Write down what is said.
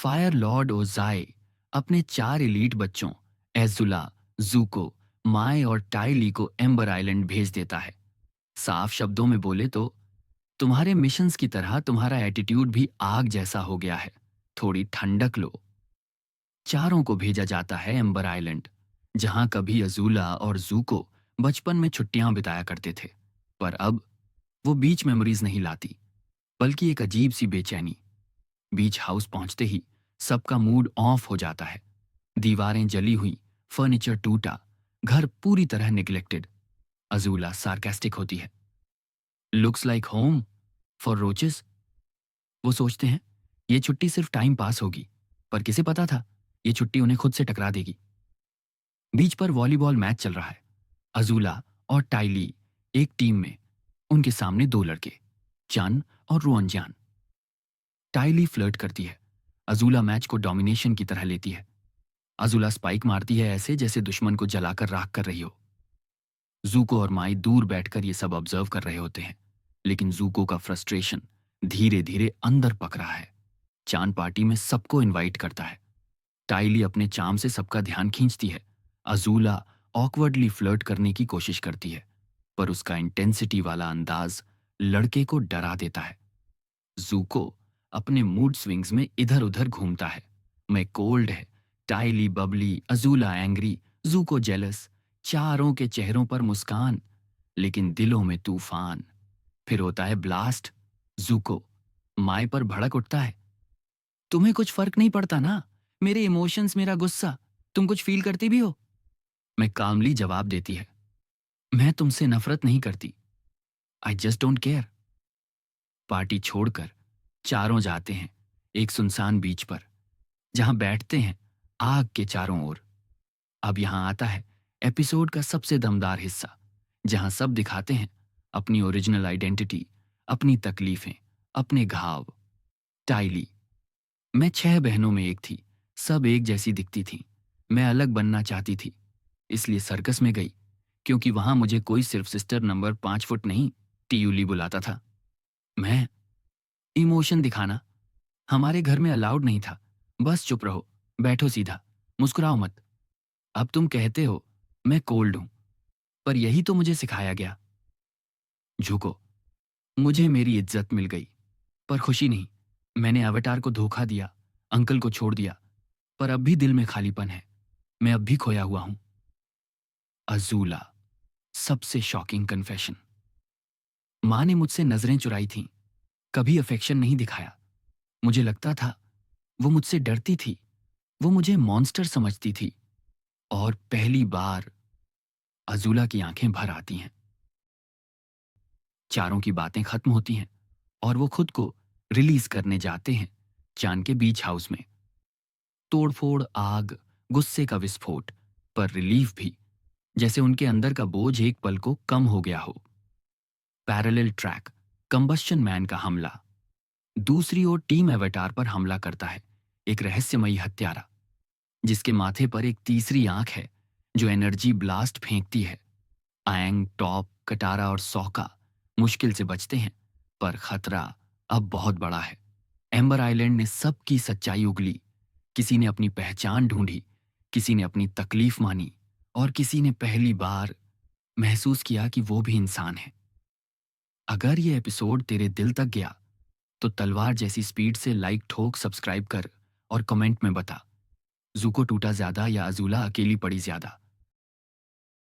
Fire Lord ओजाई अपने 4 elite बच्चों एजुला, जूको, माए और टाइली को एम्बर आइलैंड भेज देता है। साफ शब्दों में बोले तो तुम्हारे मिशंस की तरह तुम्हारा एटीट्यूड भी आग जैसा हो गया है। थोड़ी ठंडक लो। चारों को भेजा जाता है एम्बर आइलैंड, जहां कभी अजूला और जूको बचपन में छुट्टियां बिताया करते थे। पर अब वो बीच मेमोरीज नहीं लाती, बल्कि एक अजीब सी बेचैनी। बीच हाउस पहुंचते ही सबका मूड ऑफ हो जाता है। दीवारें जली हुई, फर्नीचर टूटा, घर पूरी तरह निग्लेक्टेड। अजूला सार्केस्टिक होती है। Looks like home for roaches. वो सोचते हैं ये छुट्टी सिर्फ टाइम पास होगी, पर किसे पता था ये छुट्टी उन्हें खुद से टकरा देगी। बीच पर वॉलीबॉल मैच चल रहा है। अजूला और टाइली एक टीम में। उनके सामने 2 लड़के, चान और रुअनजान। टाइली फ्लर्ट करती है। अजूला मैच को डोमिनेशन की तरह लेती है। अजूला स्पाइक मारती है ऐसे जैसे दुश्मन को जलाकर राख कर रही हो। जूको और माई दूर बैठकर ये सब ऑब्जर्व कर रहे होते हैं, लेकिन जूको का फ्रस्ट्रेशन धीरे धीरे अंदर पक रहा है। चांद पार्टी में सबको इनवाइट करता है। टाइली अपने चाम से सबका ध्यान खींचती है। अजूला ऑकवर्डली फ्लर्ट करने की कोशिश करती है, पर उसका इंटेंसिटी वाला अंदाज लड़के को डरा देता है। जूको अपने मूड स्विंग्स में इधर उधर घूमता है। मैं कोल्ड है, टाइली बबली, अजूला एंग्री, जूको जेलस। चारों के चेहरों पर मुस्कान, लेकिन दिलों में तूफान। फिर होता है ब्लास्ट। जूको माए पर भड़क उठता है। तुम्हें कुछ फर्क नहीं पड़ता ना? मेरे इमोशंस, मेरा गुस्सा, तुम कुछ फील करती भी हो? मैं कामली जवाब देती है, मैं तुमसे नफरत नहीं करती, I just don't care. Party छोड़कर चारों जाते हैं एक सुनसान बीच पर, जहां बैठते हैं आग के चारों ओर। अब यहां आता है एपिसोड का सबसे दमदार हिस्सा, जहां सब दिखाते हैं अपनी ओरिजिनल आइडेंटिटी, अपनी तकलीफें, अपने घाव। टाइली, मैं 6 बहनों में एक थी, सब एक जैसी दिखती थी। मैं अलग बनना चाहती थी, इसलिए सर्कस में गई, क्योंकि वहां मुझे कोई सिर्फ सिस्टर नंबर 5 फुट नहीं, टियूली बुलाता था। मैं इमोशन दिखाना हमारे घर में अलाउड नहीं था। बस चुप रहो, बैठो सीधा, मुस्कुराओ मत। अब तुम कहते हो मैं कोल्ड हूं, पर यही तो मुझे सिखाया गया। झुको, मुझे मेरी इज्जत मिल गई, पर खुशी नहीं। मैंने अवतार को धोखा दिया, अंकल को छोड़ दिया, पर अब भी दिल में खालीपन है। मैं अब भी खोया हुआ हूं। अजूला, सबसे शॉकिंग कन्फेशन। माँ ने मुझसे नजरें चुराई थीं, कभी अफेक्शन नहीं दिखाया। मुझे लगता था वो मुझसे डरती थी, वो मुझे मॉन्स्टर समझती थी। और पहली बार अजूला की आंखें भर आती हैं। चारों की बातें खत्म होती हैं और वो खुद को रिलीज करने जाते हैं चांद के बीच हाउस में। तोड़फोड़, आग, गुस्से का विस्फोट, पर रिलीफ भी, जैसे उनके अंदर का बोझ एक पल को कम हो गया हो। पैरेलल ट्रैक, कंबस्शन मैन का हमला। दूसरी ओर टीम एवेटार पर हमला करता है एक रहस्यमयी हत्यारा, जिसके माथे पर एक तीसरी आंख है जो एनर्जी ब्लास्ट फेंकती है। आयंग, टॉप, कटारा और सौका मुश्किल से बचते हैं, पर खतरा अब बहुत बड़ा है। एम्बर आइलैंड ने सबकी सच्चाई उगली। किसी ने अपनी पहचान ढूंढी, किसी ने अपनी तकलीफ मानी, और किसी ने पहली बार महसूस किया कि वो भी इंसान है। अगर ये एपिसोड तेरे दिल तक गया, तो तलवार जैसी स्पीड से लाइक ठोक, सब्सक्राइब कर और कमेंट में बता, जूको टूटा ज्यादा या अजूला अकेली पड़ी ज्यादा।